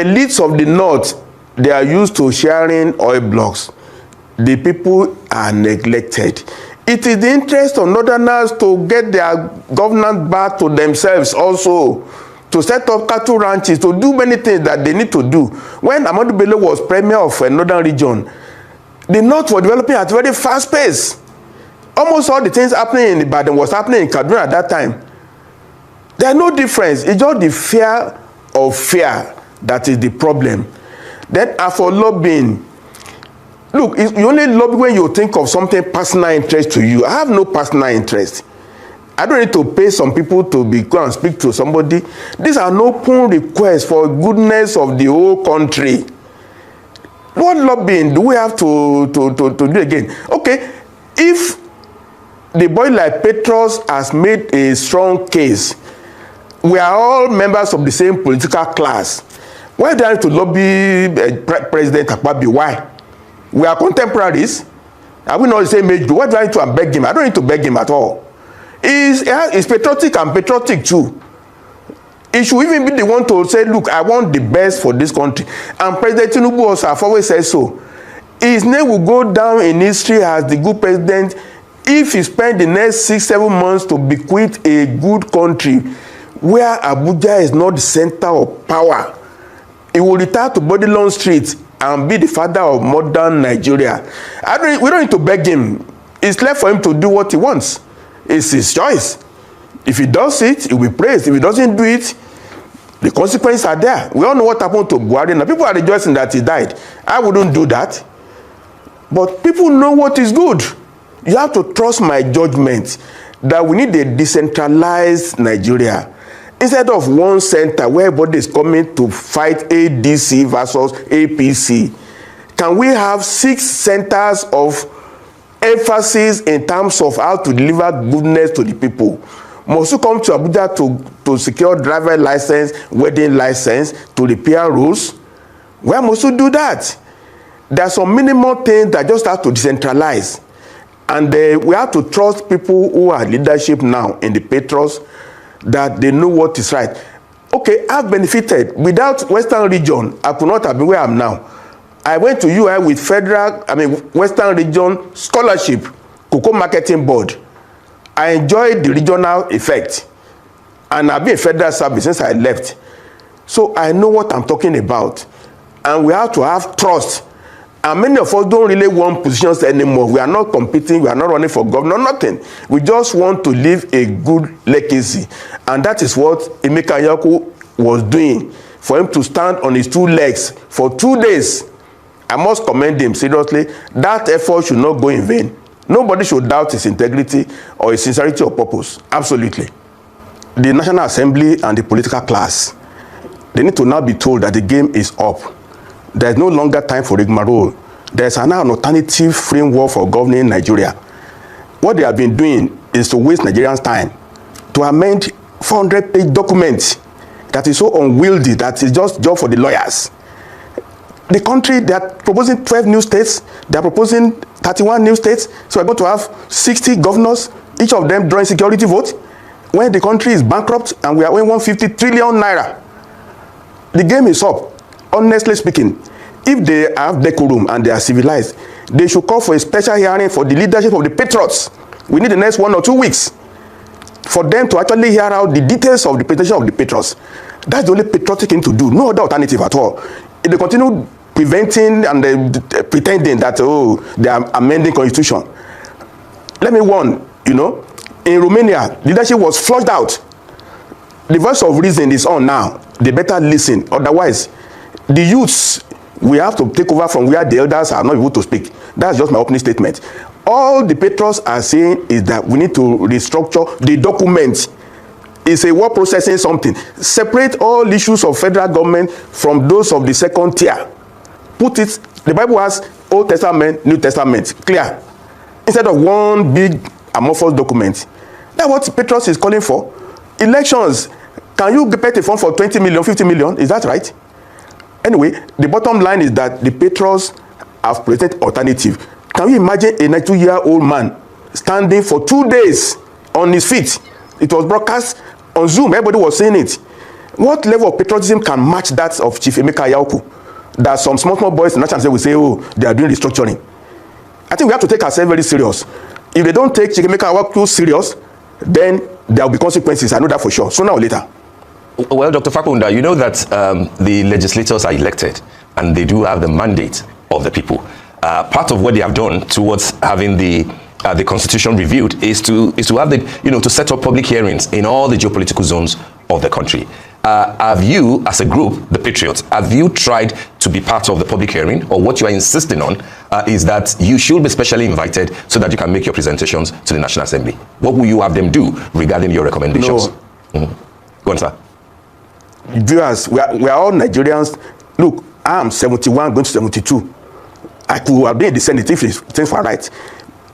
elites of the north, they are used to sharing oil blocks. The people are neglected. It is the interest of northerners to get their governance back to themselves also, to set up cattle ranches, to do many things that they need to do. When Ahmadu Bello was premier of a northern region, the north was developing at a very fast pace. Almost all the things happening in Ibadan was happening in Kaduna at that time. There's no difference. It's just the fear of fear that is the problem. Then as for lobbying, look, you only lobby when you think of something personal interest to you. I have no personal interest. I don't need to pay some people to go and speak to somebody. These are no open requests for goodness of the whole country. What lobbying do we have to do again? Okay, if the boy like Petros has made a strong case, we are all members of the same political class. Why do I have to lobby President Akpabio? Why? We are contemporaries. Are we not the same age? Why do I need to beg him? I don't need to beg him at all. He's patriotic and patriotic too. He should even be the one to say, look, I want the best for this country. And President Tinubu also have always said so. His name will go down in history as the good president if he spend the next 6-7 months to bequeath a good country where Abuja is not the center of power. He will retire to Bodilon Street and be the father of modern Nigeria. We don't need to beg him. It's left for him to do what he wants. It's his choice. If he does it, he will be praised. If he doesn't do it, the consequences are there. We all know what happened to Buhari. Now, people are rejoicing that he died. I wouldn't do that. But people know what is good. You have to trust my judgment that we need a decentralized Nigeria. Instead of one center where everybody is coming to fight ADC versus APC, can we have 6 centers of emphasis in terms of how to deliver goodness to the people? Must you come to Abuja to secure driver license, wedding license, to repair roads? Where must you do that? There are some minimal things that just have to decentralize. And we have to trust people who are leadership now in the Petros, that they know what is right. Okay, I've benefited. Without Western region, I could not have been where I am now. I went to UI with Western region scholarship, Cocoa Marketing Board. I enjoyed the regional effect. And I've been in federal service since I left. So I know what I'm talking about. And we have to have trust. And many of us don't really want positions anymore. We are not competing. We are not running for governor, nothing. We just want to leave a good legacy. And that is what Emeka Anyaoku was doing. For him to stand on his 2 legs for 2 days, I must commend him seriously. That effort should not go in vain. Nobody should doubt his integrity or his sincerity of purpose. Absolutely. The National Assembly and the political class, they need to now be told that the game is up. There is no longer time for rigmarole. There is now an alternative framework for governing Nigeria. What they have been doing is to waste Nigerians' time to amend 400-page documents that is so unwieldy that is just job for the lawyers. The country, they are proposing 12 new states. They are proposing 31 new states. So we're going to have 60 governors, each of them drawing security votes. When the country is bankrupt and we are owing 150 trillion naira, the game is up. Honestly speaking, if they have decorum and they are civilized, they should call for a special hearing for the leadership of the patriots. We need the next 1 or 2 weeks for them to actually hear out the details of the presentation of the patriots. That's the only patriotic thing to do. No other alternative at all. If they continue preventing and pretending that, they are amending constitution. Let me warn, in Romania, leadership was flushed out. The voice of reason is on now. They better listen. Otherwise, the youths, we have to take over from where the elders are not able to speak. That's just my opening statement. All the patrons are saying is that we need to restructure the document. It's a word processing something. Separate all issues of federal government from those of the second tier. Put it, the Bible has Old Testament, New Testament, clear. Instead of one big amorphous document. That's what Petros is calling for. Elections, can you get a form for 20 million, 50 million? Is that right? Anyway, the bottom line is that the Petros have presented alternative. Can you imagine a 92-year-old man standing for 2 days on his feet? It was broadcast on Zoom. Everybody was seeing it. What level of patriotism can match that of Chief Emeka Yaoku? That some small boys in National Assembly will say, oh, they are doing restructuring. I think we have to take ourselves very serious. If they don't take Chief Emeka Yaoku serious, then there will be consequences. I know that for sure, sooner or later. Well, Dr. Fapohunda, you know that the legislators are elected and they do have the mandate of the people. Part of what they have done towards having the constitution reviewed is to have the, to set up public hearings in all the geopolitical zones of the country. Have you, as a group, the Patriots, have you tried to be part of the public hearing, or what you are insisting on is that you should be specially invited so that you can make your presentations to the National Assembly? What will you have them do regarding your recommendations? No. Go on, sir. Viewers, we are all Nigerians. Look, I'm 71, going to 72. I could have been in the Senate if things were right.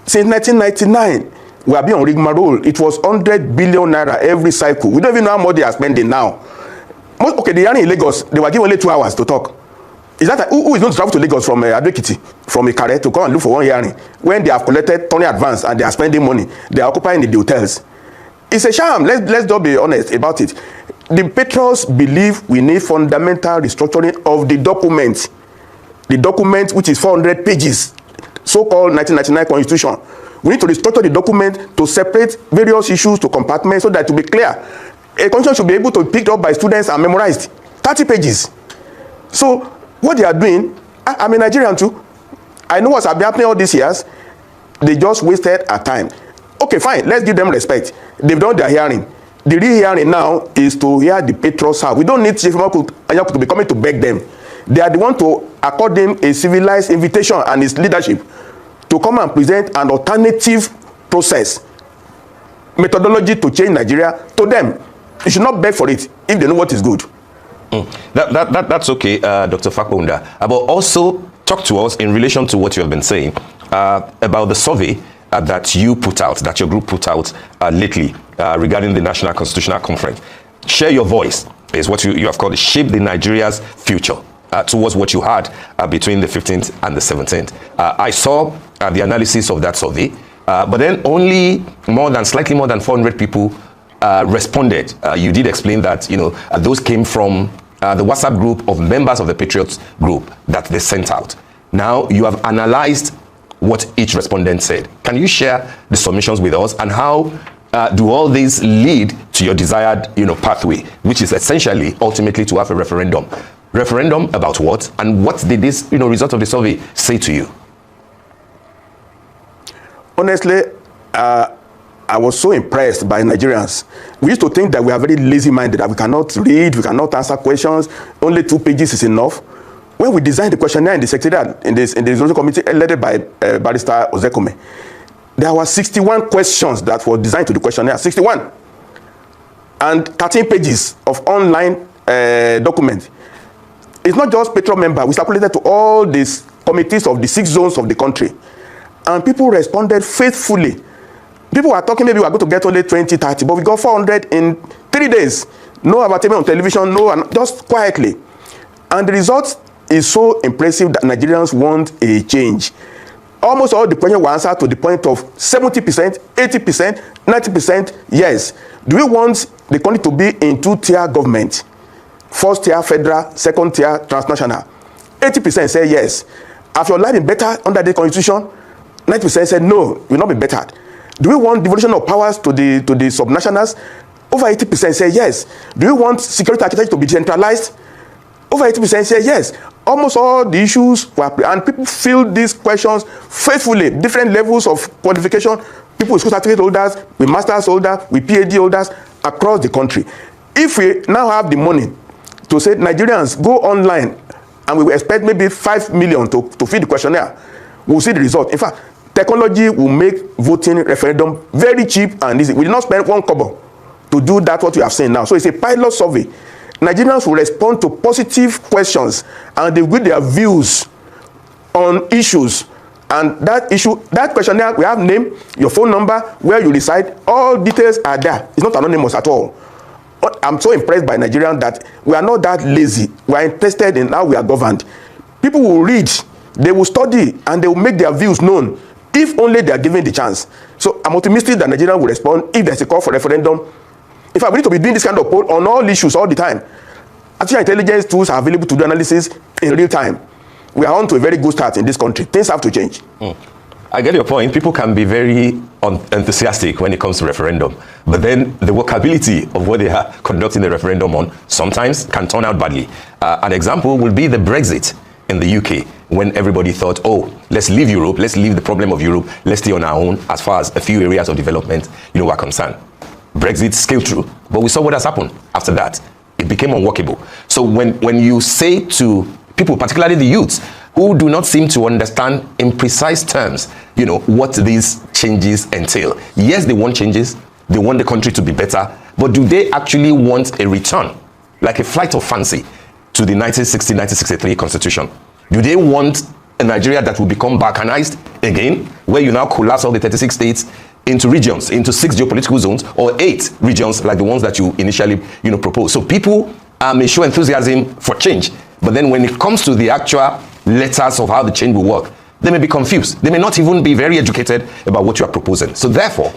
Since 1999, we have been on rigmarole. It was 100 billion naira every cycle. We don't even know how much they are spending now. Okay, the hearing in Lagos, they were given only 2 hours to talk. Is that who is going to travel to Lagos from Advocacy, from Ikare, to come and look for one hearing when they have collected Tony advance and they are spending money? They are occupying the hotels. It's a sham. Let's just be honest about it. The patrons believe we need fundamental restructuring of the document. The document, which is 400 pages, so-called 1999 Constitution. We need to restructure the document to separate various issues to compartments so that to be clear, a constitution should be able to be picked up by students and memorized. 30 pages. So what they are doing, I'm a Nigerian too. I know what's been happening all these years. They just wasted our time. Okay, fine. Let's give them respect. They've done their hearing. The real hearing now is to hear the patrons out. We don't need Chief Yaoku to be coming to beg them. They are the one to accord him a civilized invitation and his leadership to come and present an alternative process, methodology to change Nigeria to them. You should not beg for it if they know what is good. That's okay, Dr. Fapohunda. But also talk to us in relation to what you have been saying about the survey that you put out, that your group put out lately regarding the National Constitutional Conference. Share your voice is what you have called it, shape the Nigeria's future towards what you had between the 15th and the 17th. I saw the analysis of that survey, but then only slightly more than 400 people responded. You did explain that, those came from the WhatsApp group of members of the Patriots group that they sent out. Now you have analyzed what each respondent said. Can you share the submissions with us, and how do all these lead to your desired, pathway, which is essentially, ultimately, to have a referendum? Referendum about what, and what did this, result of the survey say to you? Honestly, I was so impressed by Nigerians. We used to think that we are very lazy-minded, that we cannot read, we cannot answer questions, only 2 pages is enough. When we designed the questionnaire in the secretariat, in the resolution committee led by Barrister Ozekome, there were 61 questions that were designed to the questionnaire, 61. And 13 pages of online document. It's not just Petro member. We circulated to all these committees of the 6 zones of the country. And people responded faithfully. People were talking, maybe we are going to get only 20, 30, but we got 400 in 3 days. No advertisement on television, just quietly. And the result is so impressive that Nigerians want a change. Almost all the questions were answered to the point of 70%, 80%, 90% yes. Do we want the country to be in 2-tier government? First tier federal, second tier transnational. 80% say yes. Have your life been better under the constitution? 90% said no, it will not be bettered. Do we want devolution of powers to the subnationals? Over 80% say yes. Do we want security architecture to be decentralized? Over 80% say yes. Almost all the issues were, and people fill these questions faithfully. Different levels of qualification. People with school certificate holders, with master's holders, with PhD holders across the country. If we now have the money to say Nigerians go online, and we will expect maybe 5 million to fill the questionnaire, we'll see the result. In fact, technology will make voting referendum very cheap and easy. We did not spend 1 kobo to do that, what we have seen now. So it's a pilot survey. Nigerians will respond to positive questions, and they will give their views on issues. And that questionnaire, we have name, your phone number, where you reside, all details are there. It's not anonymous at all. I'm so impressed by Nigerians that we are not that lazy. We are interested in how we are governed. People will read, they will study, and they will make their views known if only they are given the chance. So I'm optimistic that Nigerians will respond if there's a call for referendum. In fact, we need to be doing this kind of poll on all issues all the time. Artificial intelligence tools are available to do analysis in real time. We are on to a very good start in this country. Things have to change. I get your point. People can be very enthusiastic when it comes to referendum, but then the workability of what they are conducting the referendum on sometimes can turn out badly. An example will be the Brexit in the UK, when everybody thought, oh, let's leave Europe, let's leave the problem of Europe, let's stay on our own as far as a few areas of development, are concerned. Brexit scaled through, but we saw what has happened after that. It became unworkable. So when you say to people, particularly the youths, who do not seem to understand in precise terms, what these changes entail. Yes, they want changes, they want the country to be better, but do they actually want a return, like a flight of fancy, to the 1960-1963 constitution? Do they want a Nigeria that will become balkanized again, where you now collapse all the 36 states into regions, into 6 geopolitical zones, or 8 regions like the ones that you initially proposed? So people may show enthusiasm for change, but then when it comes to the actual letters of how the change will work, they may be confused. They may not even be very educated about what you are proposing. So therefore,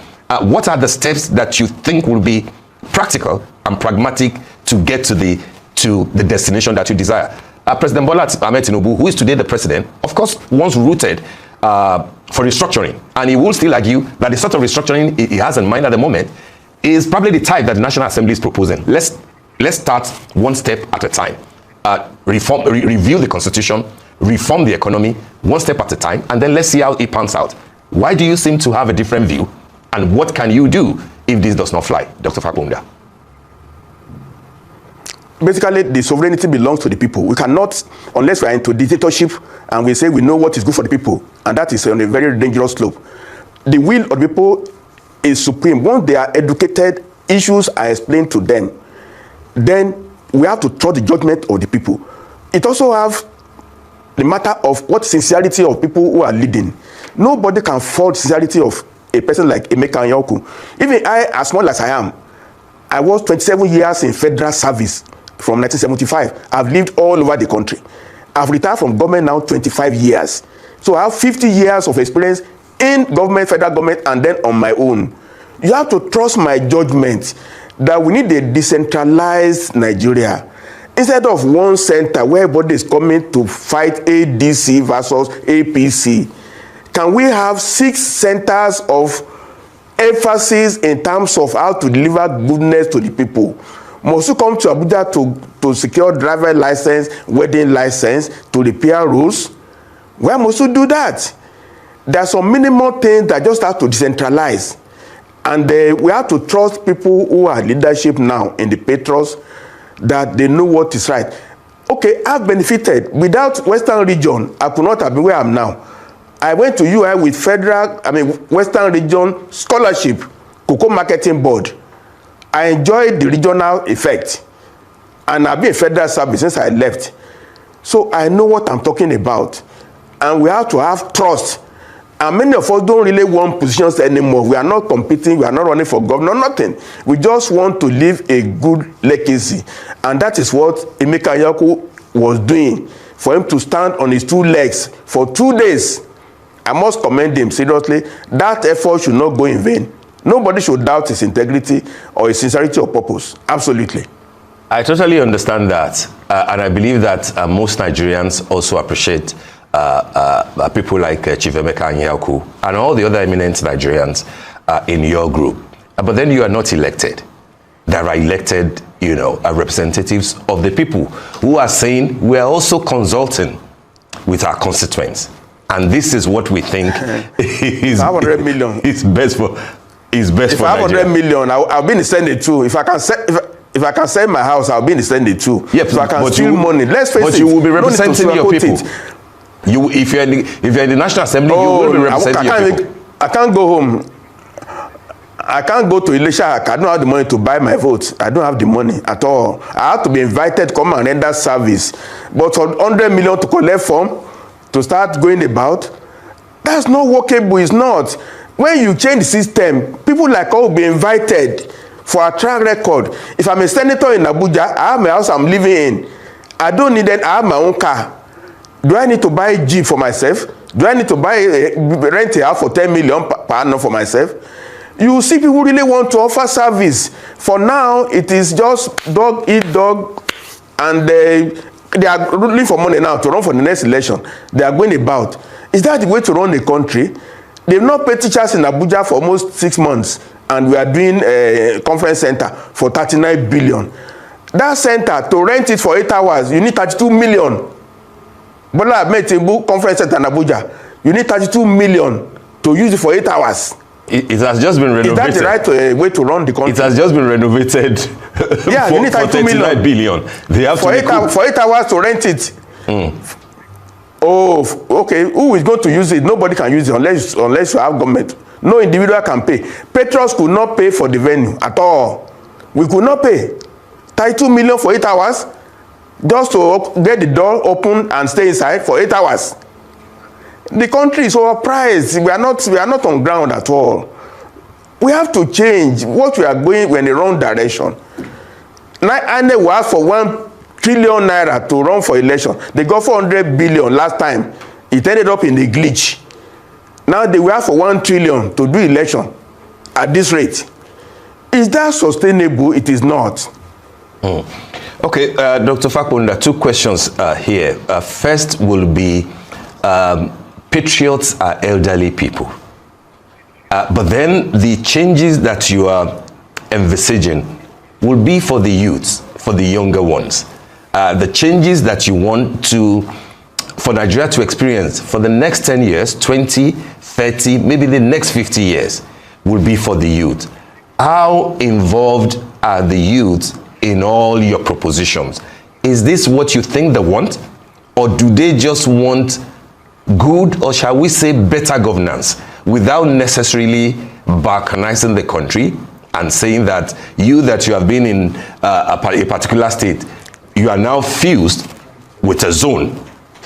what are the steps that you think will be practical and pragmatic to get to the destination that you desire? President Bola Ahmed Tinubu, who is today the president, of course, once rooted for restructuring, and he will still argue that the sort of restructuring he has in mind at the moment is probably the type that the National Assembly is proposing. Let's start one step at a time. Review the constitution, reform the economy, one step at a time, and then let's see how it pans out. Why do you seem to have a different view, and what can you do if this does not fly, Dr. Fapohunda? Basically, the sovereignty belongs to the people. We cannot, unless we are into dictatorship and we say we know what is good for the people, and that is on a very dangerous slope. The will of the people is supreme. Once they are educated, issues are explained to them, then we have to trust the judgment of the people. It also have the matter of what sincerity of people who are leading. Nobody can fault sincerity of a person like Emeka Anyaoku. Even I, as small as I am, I was 27 years in federal service from 1975. I've lived all over the country. I've retired from government now 25 years. So I have 50 years of experience in government, federal government, and then on my own. You have to trust my judgment that we need a decentralized Nigeria. Instead of one center where everybody is coming to fight ADC versus APC, can we have 6 centers of emphasis in terms of how to deliver goodness to the people? Must you come to Abuja to secure driver license, wedding license, to repair roads? Why must you do that? There are some minimal things that just have to decentralize. And we have to trust people who are leadership now in the patrols, that they know what is right. Okay, I've benefited. Without Western region, I could not have been where I am now. I went to UI with Western region scholarship, Cocoa Marketing Board. I enjoyed the regional effect. And I've been in federal service since I left. So I know what I'm talking about. And we have to have trust. And many of us don't really want positions anymore. We are not competing. We are not running for governor, nothing. We just want to leave a good legacy. And that is what Emeka Anyaoku was doing. For him to stand on his 2 legs for 2 days, I must commend him seriously. That effort should not go in vain. Nobody should doubt his integrity or his sincerity of purpose. Absolutely. I totally understand that. And I believe that most Nigerians also appreciate people like Chief Emeka Anyaoku and all the other eminent Nigerians in your group. But then you are not elected. There are elected, representatives of the people who are saying we are also consulting with our constituents. And this is what we think is 500 million. It's best for Nigeria. 500 million, I'll be in the Senate too. If I can sell my house, I'll be in the Senate too. Yep, if I can steal money, let's face it. But you will be representing your people. If you're in the National Assembly, you will be representing your people. I can't go home. I can't go to Ilesha. I don't have the money to buy my vote. I don't have the money at all. I have to be invited to come and render service. But for 100 million to collect form, to start going about, that's not workable. It's not. When you change the system, people like us will be invited for a track record. If I'm a senator in Abuja, I have my house I'm living in. I don't need it. I have my own car. Do I need to buy a Jeep for myself? Do I need to rent a house for 10 million per annum for myself? You see people really want to offer service. For now, it is just dog eat dog, and they are looking for money now to run for the next election. They are going about. Is that the way to run the country? They've not paid teachers in Abuja for almost 6 months, and we are doing a conference center for 39 billion. That center, to rent it for 8 hours, you need 32 million. Bola Ahmed Tinubu conference center in Abuja, you need 32 million to use it for 8 hours. It has just been renovated. Is that the right way to run the country? It has just been renovated. Yeah, for, you need 39 billion. They have for 8 hours to rent it. Oh, okay. Who is going to use it? Nobody can use it unless you have government. No individual can pay. Patrons could not pay for the venue at all. We could not pay 32 million for 8 hours just to get the door open and stay inside for 8 hours. The country is overpriced. We are not on ground at all. We have to change what we are going in the wrong direction. And they will ask for 1 trillion naira to run for election. They got 400 billion last time. It ended up in a glitch. Now they will ask for 1 trillion to do election at this rate. Is that sustainable? It is not. Okay, Dr. Fapohunda, 2 questions here. First will be, patriots are elderly people. But then the changes that you are envisaging will be for the youths, for the younger ones. The changes that you want for Nigeria to experience for the next 10 years, 20, 30, maybe the next 50 years will be for the youth. How involved are the youth in all your propositions? Is this what you think they want? Or do they just want good, or shall we say better governance, without necessarily balkanizing the country and saying that you have been in a particular state, you are now fused with a zone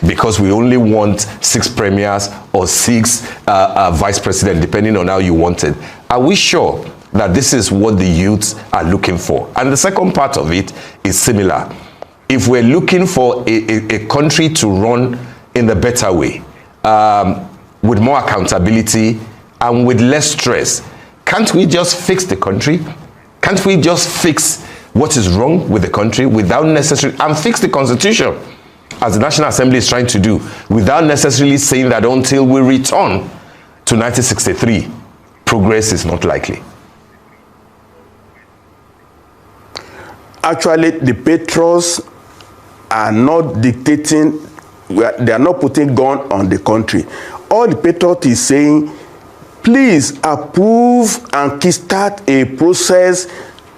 because we only want 6 premiers or 6 vice presidents, depending on how you want it. Are we sure that this is what the youths are looking for? And the second part of it is similar. If we're looking for a country to run in the better way, with more accountability and with less stress, can't we just fix the country? Can't we just fix what is wrong with the country without necessarily, and fix the constitution, as the National Assembly is trying to do, without necessarily saying that until we return to 1963, progress is not likely? Actually, the patrons are not dictating, they are not putting gun on the country. All the patriot is saying, please approve and kickstart a process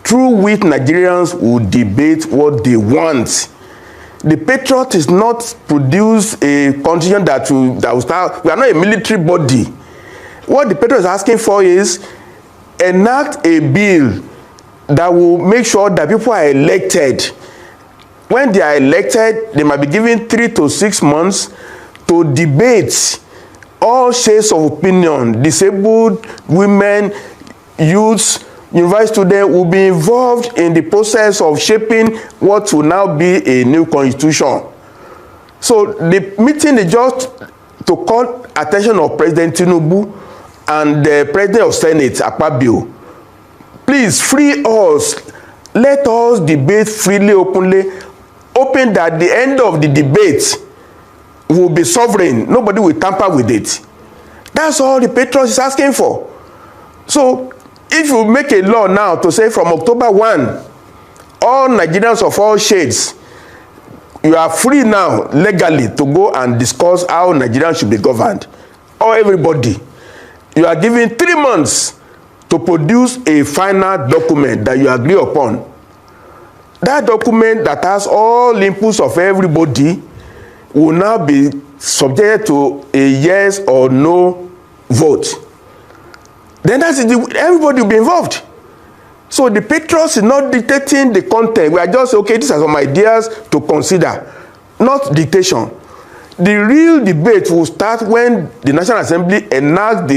through which Nigerians will debate what they want. The patriot is not produce a constitution that will start. We are not a military body. What the patriot is asking for is enact a bill that will make sure that people are elected. When they are elected, they might be given 3 to 6 months to debate all shades of opinion. Disabled, women, youths, university students will be involved in the process of shaping what will now be a new constitution. So the meeting is just to call attention of President Tinubu and the President of Senate, Akpabio. Please free us. Let us debate freely, openly, hoping that at the end of the debate will be sovereign. Nobody will tamper with it. That's all the patriots is asking for. So if you make a law now to say from October 1, all Nigerians of all shades, you are free now legally to go and discuss how Nigeria should be governed. Or everybody. You are given 3 months to produce a final document that you agree upon. That document that has all inputs of everybody will now be subject to a yes or no vote. Then everybody will be involved. So the patriots is not dictating the content. We are just, okay, these are some ideas to consider, not dictation. The real debate will start when the National Assembly enacts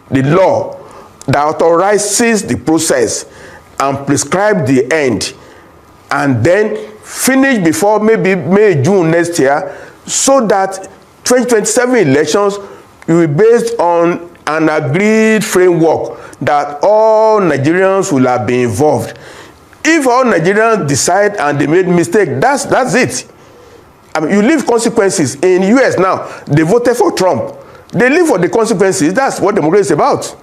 the law that authorizes the process and prescribe the end, and then finish before maybe May, June next year, so that 2027 elections will be based on an agreed framework that all Nigerians will have been involved. If all Nigerians decide and they made mistake, that's it. I mean, you leave consequences. In the US now, they voted for Trump. They live for the consequences. That's what democracy is about.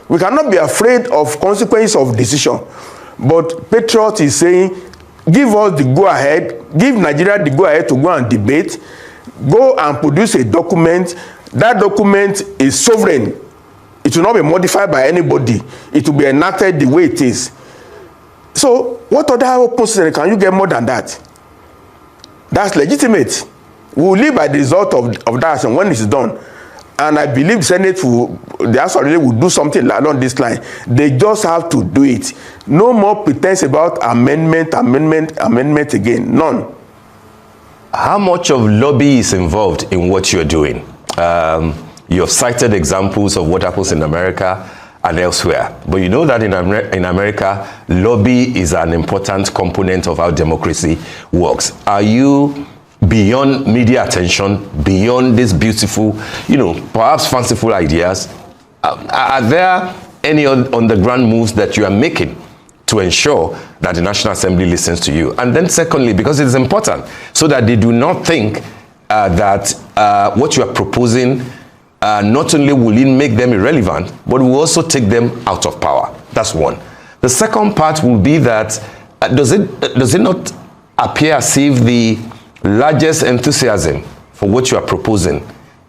We cannot be afraid of consequences of decision. But Patriot is saying, give us the go-ahead, give Nigeria the go-ahead to go and debate, go and produce a document. That document is sovereign. It will not be modified by anybody. It will be enacted the way it is. So, what other open scenario can you get more than that? That's legitimate. We will live by the result of that and when it is done. And I believe the Senate will do something along this line. They just have to do it. No more pretense about amendment again. None. How much of lobby is involved in what you're doing? You have cited examples of what happens in America and elsewhere. But you know that in America, lobby is an important component of how democracy works. Are you beyond media attention, beyond these beautiful, perhaps fanciful ideas? Are there any on-the-ground moves that you are making to ensure that the National Assembly listens to you? And then secondly, because it is important, so that they do not think that what you are proposing not only will it make them irrelevant, but will also take them out of power. That's one. The second part will be that does it not appear as if the largest enthusiasm for what you are proposing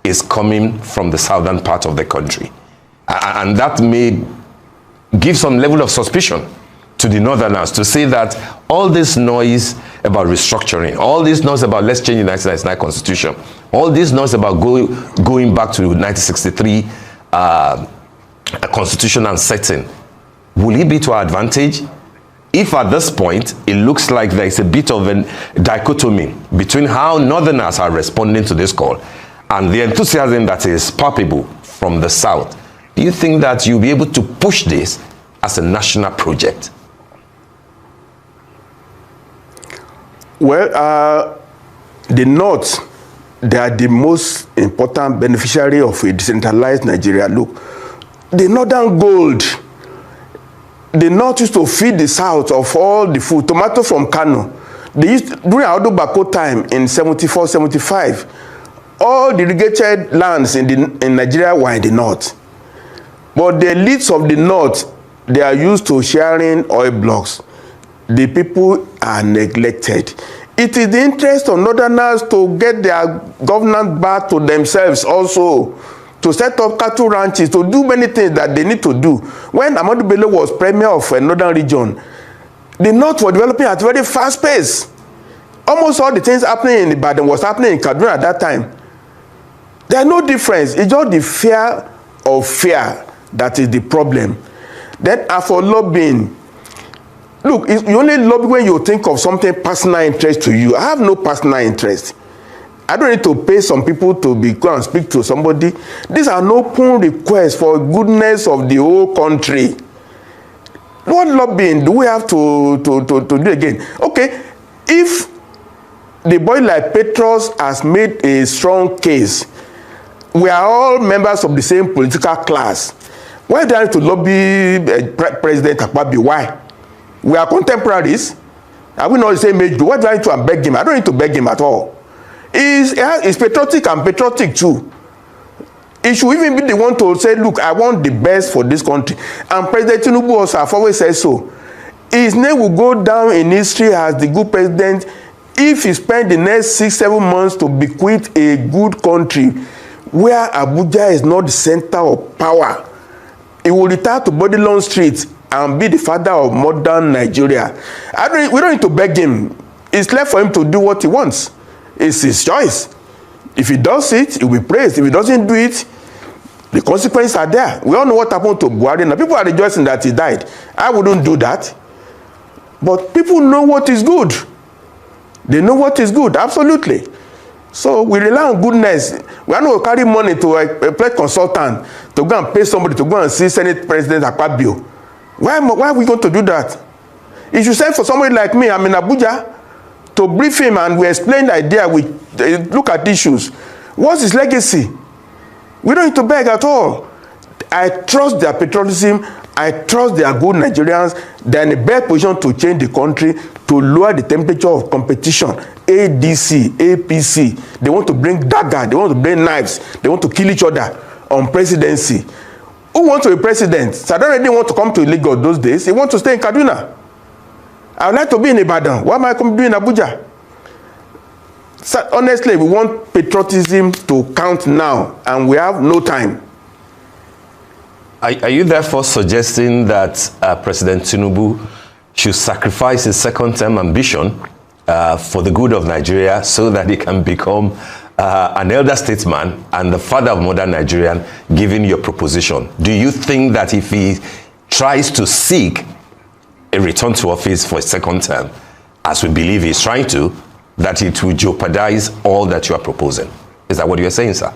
is coming from the southern part of the country? And that may give some level of suspicion to the northerners to say that all this noise about restructuring, all this noise about let's change the 1999 constitution, all this noise about going back to 1963 constitution and setting, will it be to our advantage? If at this point it looks like there is a bit of a dichotomy between how northerners are responding to this call and the enthusiasm that is palpable from the south, do you think that you'll be able to push this as a national project? Well, the North, they are the most important beneficiary of a decentralized Nigeria. Look, the Northern gold, the North used to feed the South of all the food, tomato from Kano. They used, during Audu Bako time in 74, 75, all the irrigated lands in Nigeria were in the North. But the elites of the North, they are used to sharing oil blocks. The people are neglected. It is the interest of Northerners to get their governance back to themselves also, to set up cattle ranches, to do many things that they need to do. When Ahmadu Bello was premier of a northern region, the North was developing at a very fast pace. Almost all the things happening in Ibadan was happening in Kaduna at that time. There is no difference. It's just the fear of fear that is the problem. Then as for lobbying, look, you only lobby when you think of something personal interest to you. I have no personal interest. I don't need to pay some people to go and speak to somebody. These are no open requests for goodness of the whole country. What lobbying do we have to do again? Okay, if the boy like Petros has made a strong case, we are all members of the same political class. Why do I have to lobby President Akpabio? Why? We are contemporaries. Are we not the same age? Why do I need to beg him? I don't need to beg him at all. He's patriotic and patriotic too. He should even be the one to say, look, I want the best for this country. And President Tinubu also have always said so. His name will go down in history as the good president if he spent the next 6-7 months to bequeath a good country where Abuja is not the center of power. He will retire to Bodilon Street and be the father of modern Nigeria. We don't need to beg him. It's left for him to do what he wants. It's his choice. If he does it, he will be praised. If he doesn't do it, the consequences are there. We all know what happened to Buhari. Now, people are rejoicing that he died. I wouldn't do that. But people know what is good. They know what is good, absolutely. So we rely on goodness. We are not carry money to a pledge consultant to go and pay somebody to go and see Senate President Akpabio. Why are we going to do that? If you send for somebody like me, I'm in Abuja, to brief him and we explain the idea, we look at issues. What's his legacy? We don't need to beg at all. I trust their patriotism. I trust they are good Nigerians. They are in the best position to change the country, to lower the temperature of competition. ADC, APC, they want to bring dagger, they want to bring knives, they want to kill each other on presidency. Who wants to be president? Saddam didn't want to come to Lagos those days. He wants to stay in Kaduna. I would like to be in Ibadan. Why am I coming to be in Abuja? So honestly, we want patriotism to count now, and we have no time. Are you therefore suggesting that President Tinubu should sacrifice his second-term ambition for the good of Nigeria so that he can become an elder statesman and the father of modern Nigerian, given your proposition? Do you think that if he tries to seek a return to office for a second term, as we believe he's trying to, that it will jeopardize all that you are proposing? Is that what you're saying, sir?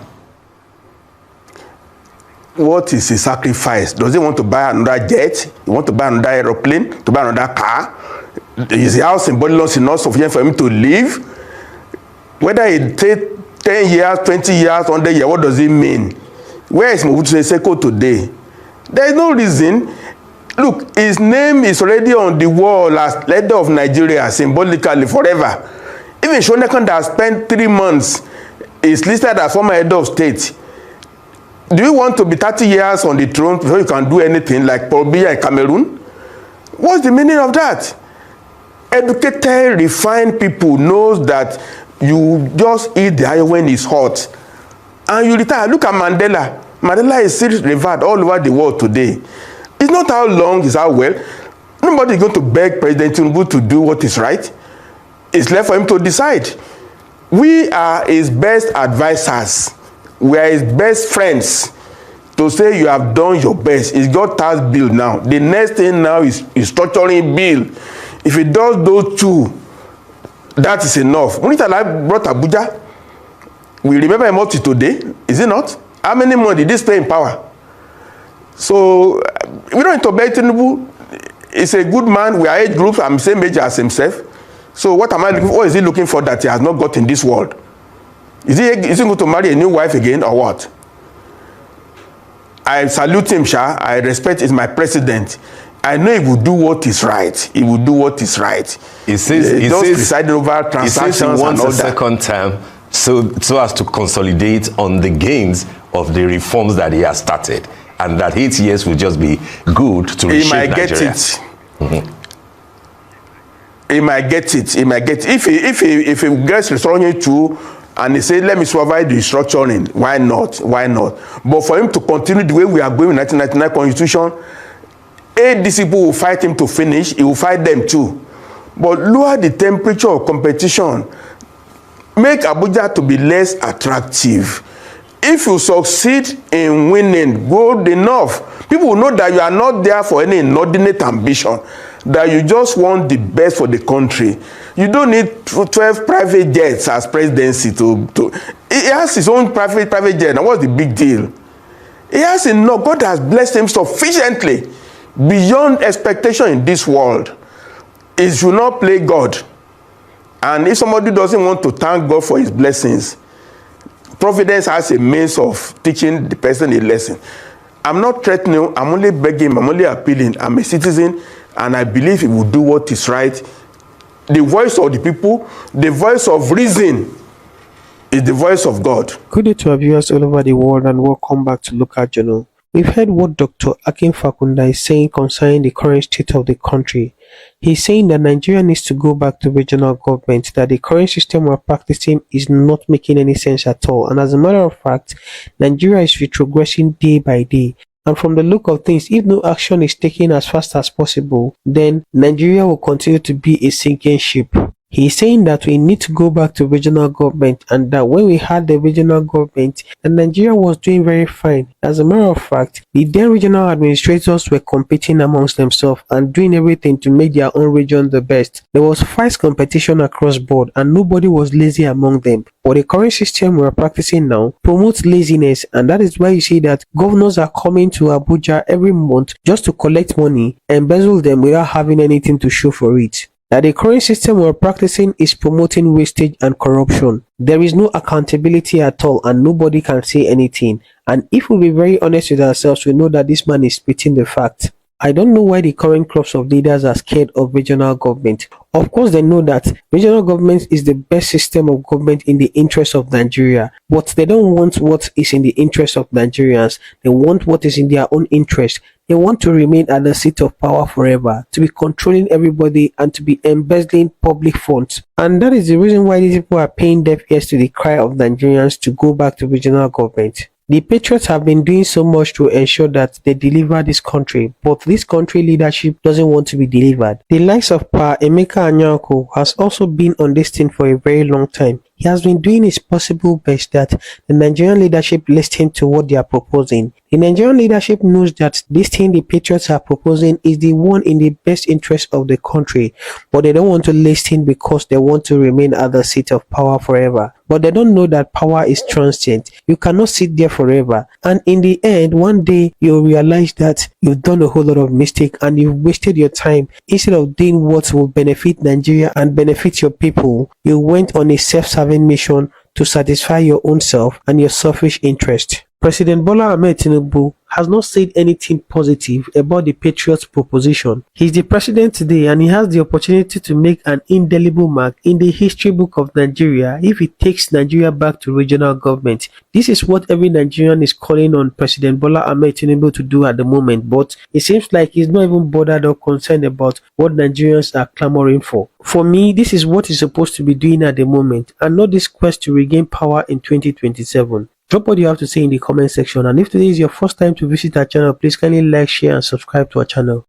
What is a sacrifice? Does he want to buy another jet? He want to buy another aeroplane? To buy another car? Is the house in Bodilon not sufficient for him to live? Whether it take 10 years, 20 years, 100 years, what does it mean? Where is Mobutu Seko today? There is no reason. Look, his name is already on the wall as leader of Nigeria, symbolically forever. Even Shonekan that spent 3 months is listed as former head of state. Do you want to be 30 years on the throne before you can do anything like Paul Biya in Cameroon? What's the meaning of that? Educated, refined people knows that you just eat the iron when it's hot. And you retire. Look at Mandela. Mandela is still revered all over the world today. It's not how long, it's how well. Nobody is going to beg President Tinubu to do what is right. It's left for him to decide. We are his best advisors. We are his best friends to say you have done your best. He's got tax bill now. The next thing now is structuring bill. If he does those two, that is enough. Munitala brought Abuja. We remember him up to today, is it not? How many months did he stay in power? So we don't need to beg Tinubu. He's a good man. We are age groups. I'm same age as himself. So what am I looking for? What is he looking for that he has not got in this world? Is he going to marry a new wife again or what? I salute him, Sha. I respect him. He's my president. I know he will do what is right. He will do what is right. He says presiding over transactions he wants and all a second term so as to consolidate on the gains of the reforms that he has started, and that 8 years will just be good to reshape Nigeria. He might get it. Mm-hmm. He might get it. He might get it. If he gets restructuring too, and he said, let me survive the restructuring, why not? Why not? But for him to continue the way we are going with 1999 constitution, ADC people will fight him to finish. He will fight them too. But lower the temperature of competition. Make Abuja to be less attractive. If you succeed in winning good enough, people will know that you are not there for any inordinate ambition, that you just want the best for the country. You don't need 12 private jets as presidency to he has his own private jet. Now what's the big deal? He has enough. God has blessed him sufficiently beyond expectation in this world. He should not play God. And if somebody doesn't want to thank God for his blessings, Providence has a means of teaching the person a lesson. I'm not threatening, I'm only begging, I'm only appealing. I'm a citizen, and I believe he will do what is right. The voice of the people, the voice of reason, is the voice of God. Good day to our viewers all over the world, and welcome back to Local Journal. We've heard what Dr. Akin Fapohunda is saying concerning the current state of the country. He's saying that Nigeria needs to go back to regional government, that the current system we're practicing is not making any sense at all. And as a matter of fact, Nigeria is retrogressing day by day. And from the look of things, if no action is taken as fast as possible, then Nigeria will continue to be a sinking ship. He's saying that we need to go back to regional government, and that when we had the regional government, and Nigeria was doing very fine. As a matter of fact, the then regional administrators were competing amongst themselves and doing everything to make their own region the best. There was fierce competition across board, and nobody was lazy among them. But the current system we're practicing now promotes laziness, and that is why you see that governors are coming to Abuja every month just to collect money, embezzle them without having anything to show for it. that the current system we're practicing is promoting wastage and corruption. There is no accountability at all and nobody can say anything. And if we be very honest with ourselves, we know that this man is spitting the fact. I don't know why the current clubs of leaders are scared of regional government. Of course, they know that regional government is the best system of government in the interest of Nigeria, but they don't want what is in the interest of Nigerians. They want what is in their own interest. They want to remain at the seat of power forever, to be controlling everybody and to be embezzling public funds. And that is the reason why these people are paying deaf ears to the cry of Nigerians to go back to regional government. The patriots have been doing so much to ensure that they deliver this country, but this country leadership doesn't want to be delivered. The likes of Pa Emeka Anyanko has also been on this thing for a very long time. He has been doing his possible best that the Nigerian leadership listen to what they are proposing. The Nigerian leadership knows that this thing the patriots are proposing is the one in the best interest of the country, but they don't want to listen because they want to remain at the seat of power forever. But they don't know that power is transient. You cannot sit there forever. And in the end, one day you'll realize that you've done a whole lot of mistake and you've wasted your time. Instead of doing what will benefit Nigeria and benefit your people, you went on a self-serving mission to satisfy your own self and your selfish interest. President Bola Ahmed Tinubu has not said anything positive about the Patriots proposition. He's the president today and he has the opportunity to make an indelible mark in the history book of Nigeria if he takes Nigeria back to regional government. This is what every Nigerian is calling on President Bola Ahmed Tinubu to do at the moment, but it seems like he's not even bothered or concerned about what Nigerians are clamoring for. For me, this is what he's supposed to be doing at the moment and not this quest to regain power in 2027. Drop what you have to say in the comment section, and if today is your first time to visit our channel, please kindly like, share and subscribe to our channel.